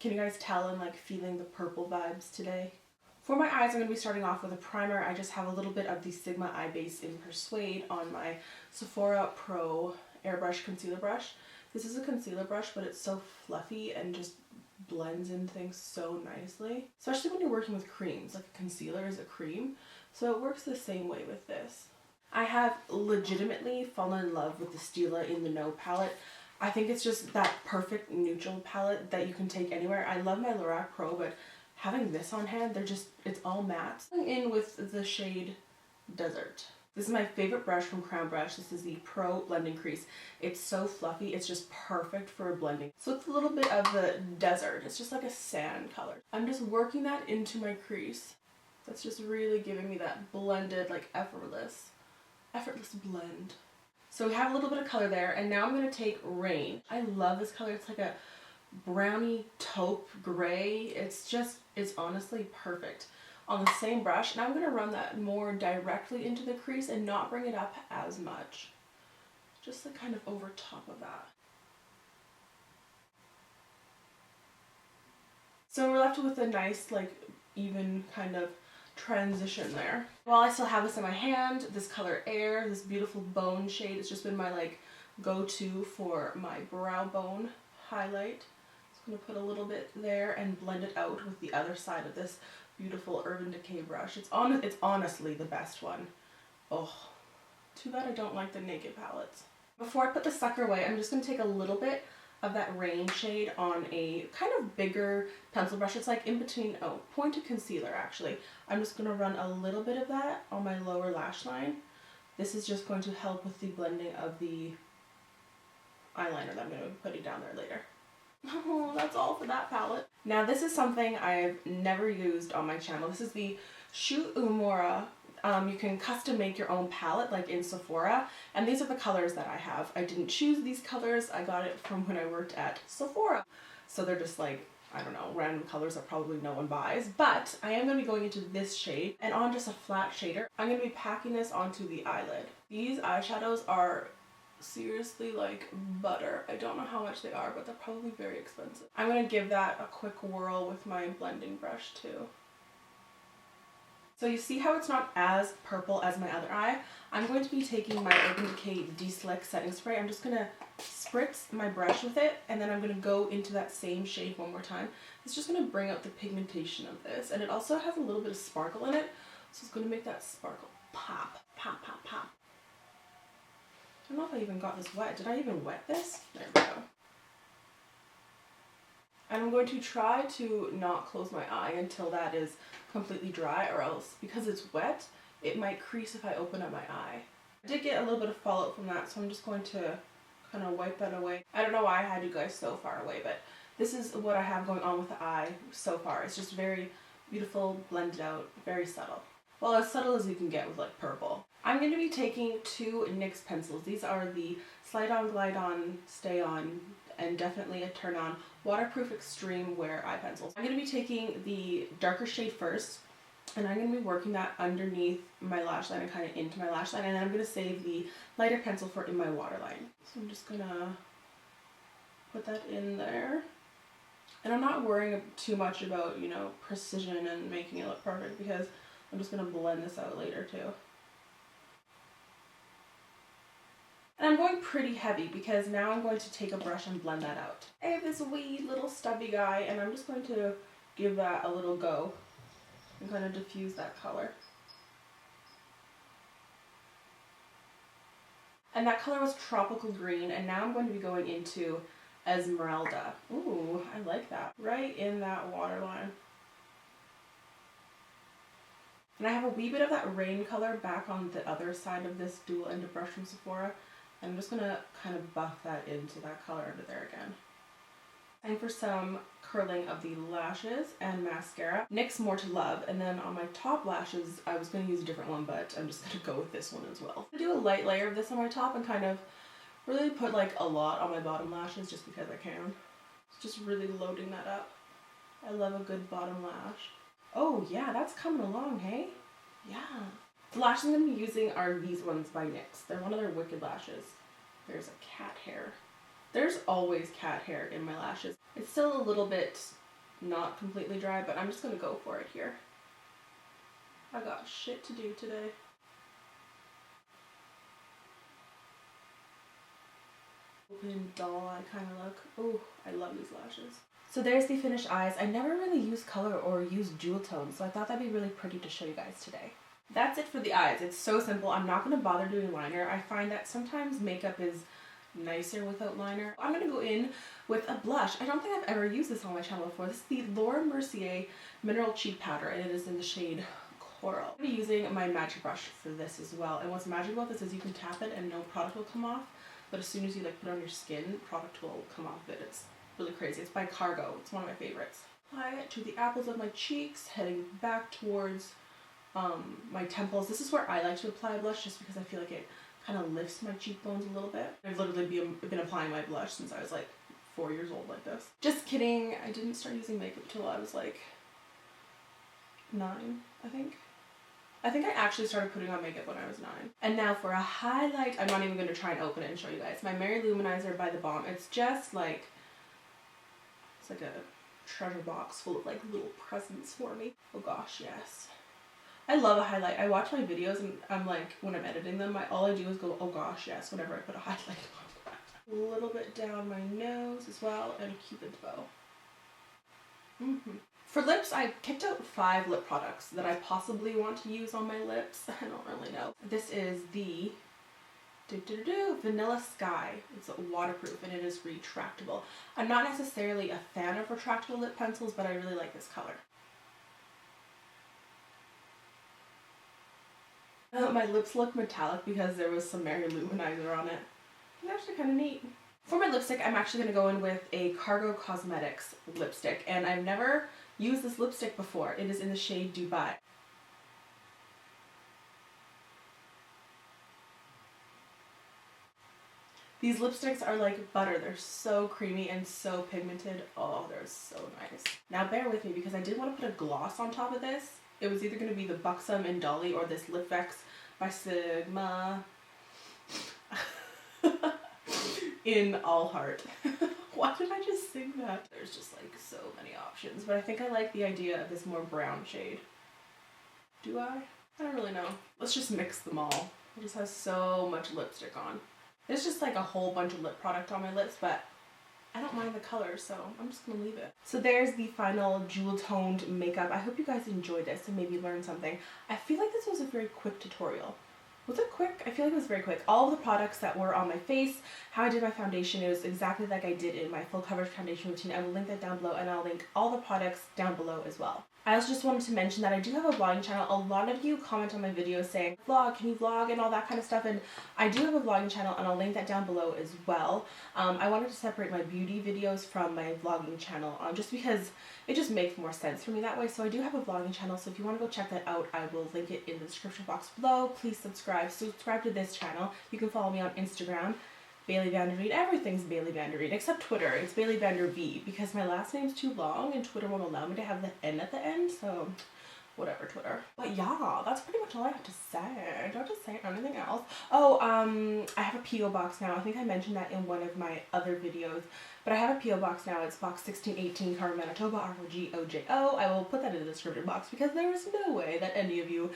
Can you guys tell I'm like feeling the purple vibes today? For my eyes, I'm going to be starting off with a primer. I just have a little bit of the Sigma Eye Base in Persuade on my Sephora Pro Airbrush Concealer Brush. This is a concealer brush, but it's so fluffy and just blends in things so nicely. Especially when you're working with creams, like a concealer is a cream. So it works the same way with this. I have legitimately fallen in love with the Stila in the No palette. I think it's just that perfect neutral palette that you can take anywhere. I love my Lorac Pro, but having this on hand, it's all matte. I'm in with the shade Desert. This is my favorite brush from Crown Brush. This is the Pro Blending Crease. It's so fluffy, it's just perfect for blending. So it's a little bit of the desert. It's just like a sand color. I'm just working that into my crease. That's just really giving me that blended, like effortless blend. So we have a little bit of color there, and now I'm going to take Rain. I love this color. It's like a brownie taupe gray. It's honestly perfect on the same brush. Now I'm going to run that more directly into the crease and not bring it up as much. Just like kind of over top of that. So we're left with a nice like even kind of transition there. While I still have this in my hand, this color Air, this beautiful bone shade, it's just been my like go-to for my brow bone highlight. I'm going to put a little bit there and blend it out with the other side of this beautiful Urban Decay brush. It's honestly the best one. Oh, too bad I don't like the Naked palettes. Before I put the sucker away, I'm just going to take a little bit of that Rain shade on a kind of bigger pencil brush. It's like in between, pointed concealer actually. I'm just going to run a little bit of that on my lower lash line. This is just going to help with the blending of the eyeliner that I'm going to be putting down there later. Oh, that's all for that palette. Now this is something I've never used on my channel. This is the Uemera. You can custom make your own palette like in Sephora, and these are the colors that I have. I didn't choose these colors. I got it from when I worked at Sephora. So they're just like, I don't know, random colors that probably no one buys. But I am going to be going into this shade, and on just a flat shader, I'm going to be packing this onto the eyelid. These eyeshadows are seriously like butter. I don't know how much they are, but they're probably very expensive. I'm going to give that a quick whirl with my blending brush too. So you see how it's not as purple as my other eye? I'm going to be taking my Urban Decay Deslick setting spray. I'm just going to spritz my brush with it, and then I'm going to go into that same shade one more time. It's just going to bring out the pigmentation of this, and it also has a little bit of sparkle in it, so it's going to make that sparkle pop, pop, pop, pop. I don't know if I even got this wet. Did I even wet this? There we go. And I'm going to try to not close my eye until that is completely dry, or else because it's wet, it might crease if I open up my eye. I did get a little bit of fallout from that, so I'm just going to kind of wipe that away. I don't know why I had you guys so far away, but this is what I have going on with the eye so far. It's just very beautiful, blended out, very subtle. Well, as subtle as you can get with like purple. I'm going to be taking two NYX pencils. These are the Slide On, Glide On, Stay On, and definitely a turn on waterproof extreme wear eye pencils. I'm going to be taking the darker shade first, and I'm going to be working that underneath my lash line and kind of into my lash line, and then I'm going to save the lighter pencil for in my waterline. So I'm just going to put that in there. And I'm not worrying too much about, you know, precision and making it look perfect, because I'm just going to blend this out later too. And I'm going pretty heavy because now I'm going to take a brush and blend that out. I have this wee little stubby guy, and I'm just going to give that a little go and kind of diffuse that color. And that color was Tropical Green, and now I'm going to be going into Esmerelda. Ooh, I like that. Right in that waterline. And I have a wee bit of that Rain color back on the other side of this dual-ended brush from Sephora. And I'm just going to kind of buff that into that color under there again. And for some curling of the lashes and mascara, NYX More to Love. And then on my top lashes, I was going to use a different one, but I'm just going to go with this one as well. I'm going to do a light layer of this on my top and kind of really put like a lot on my bottom lashes just because I can. Just really loading that up. I love a good bottom lash. Oh yeah, that's coming along, hey? Yeah. The lashes I'm going to be using are these ones by NYX. They're one of their Wicked Lashes. There's a cat hair. There's always cat hair in my lashes. It's still a little bit not completely dry, but I'm just gonna go for it here. I got shit to do today. Open doll eye kind of look. Oh, I love these lashes. So there's the finished eyes. I never really use color or use jewel tones, so I thought that'd be really pretty to show you guys today. That's it for the eyes. It's so simple. I'm not going to bother doing liner. I find that sometimes makeup is nicer without liner. I'm going to go in with a blush. I don't think I've ever used this on my channel before. This is the Mercier Mineral Cheek Powder, and it is in the shade Coral. I'm using my magic brush for this as well, and what's magic about this is you can tap it and no product will come off, but as soon as you like put it on your skin, product will come off of it. It's really crazy. It's by Cargo. It's one of my favorites. Apply it to the apples of my cheeks, heading back towards my temples. This is where I like to apply blush just because I feel like it kind of lifts my cheekbones a little bit. I've literally been applying my blush since I was like 4 years old like this. Just kidding. I didn't start using makeup until I was like 9, I think. I think I actually started putting on makeup when I was 9. And now for a highlight, I'm not even going to try and open it and show you guys. My Marylou Manizer by TheBalm. It's just like, it's like a treasure box full of like little presents for me. Oh gosh, yes. I love a highlight. I watch my videos and I'm like, when I'm editing them, all I do is go, oh gosh, yes, whenever I put a highlight on. A little bit down my nose as well, and a Cupid's bow. For lips, I picked out 5 lip products that I possibly want to use on my lips. I don't really know. This is the Vanilla Sky. It's waterproof and it is retractable. I'm not necessarily a fan of retractable lip pencils, but I really like this color. My lips look metallic because there was some Marylou Manizer on it. It's actually kind of neat. For my lipstick, I'm actually going to go in with a Cargo Cosmetics lipstick, and I've never used this lipstick before. It is in the shade Dubai. These lipsticks are like butter. They're so creamy and so pigmented. Oh, they're so nice. Now bear with me because I did want to put a gloss on top of this. It was either going to be the Buxom and Dolly or this Lip Vex by Sigma in All Heart. Why did I just sing that? There's just like so many options, but I think I like the idea of this more brown shade. Do I? I don't really know. Let's just mix them all. It just has so much lipstick on. There's just like a whole bunch of lip product on my lips, but I don't mind the color, so I'm just gonna leave it. So there's the final jewel toned makeup. I hope you guys enjoyed this and maybe learned something. I feel like this was a very quick tutorial. Was it quick? I feel like it was very quick. All of the products that were on my face, how I did my foundation, it was exactly like I did in my full coverage foundation routine. I will link that down below, and I'll link all the products down below as well. I also just wanted to mention that I do have a vlogging channel. A lot of you comment on my videos saying, vlog, can you vlog, and all that kind of stuff, and I do have a vlogging channel, and I'll link that down below as well. I wanted to separate my beauty videos from my vlogging channel, just because it just makes more sense for me that way. So I do have a vlogging channel, so if you want to go check that out, I will link it in the description box below. Please subscribe. Subscribe to this channel. You can follow me on Instagram, Bailey Vanderveen. Everything's Bailey Vanderveen except Twitter. It's Bailey Vanderveen because my last name's too long and Twitter won't allow me to have the N at the end, so whatever, Twitter. But yeah, that's pretty much all I have to say. I don't have to say anything else. Oh, I have a P.O. box now. I think I mentioned that in one of my other videos, but I have a P.O. box now. It's box 1618, Carver, Manitoba, R4GOJO. I will put that in the description box because there is no way that any of you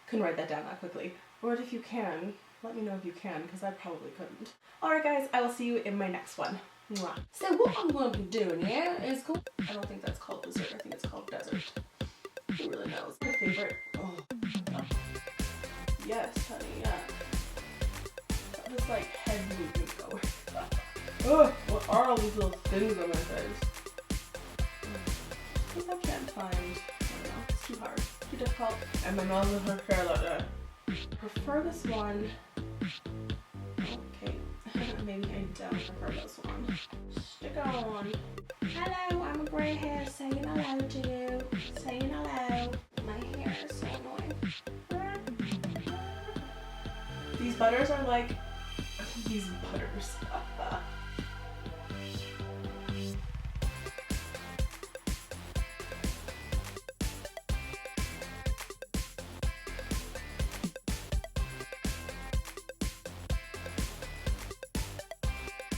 can write that down that quickly. Or if you can, let me know if you can, because I probably couldn't. Alright guys, I will see you in my next one. Mwah. So what I'm going to be doing here is go... I don't think that's called dessert, I think it's called desert. Who really knows? My favorite... Oh. Yes, honey, yeah. Got this like head movement going. Oh, what are all these little things on my face? I think I can't find... I don't know, it's too hard. Too difficult. And my mom with her hair like that. Prefer this one. Okay, maybe I don't prefer this one. Stick on. Hello, I'm a grey hair saying hello to you. Saying hello. My hair is so annoying. These butters are like these butters.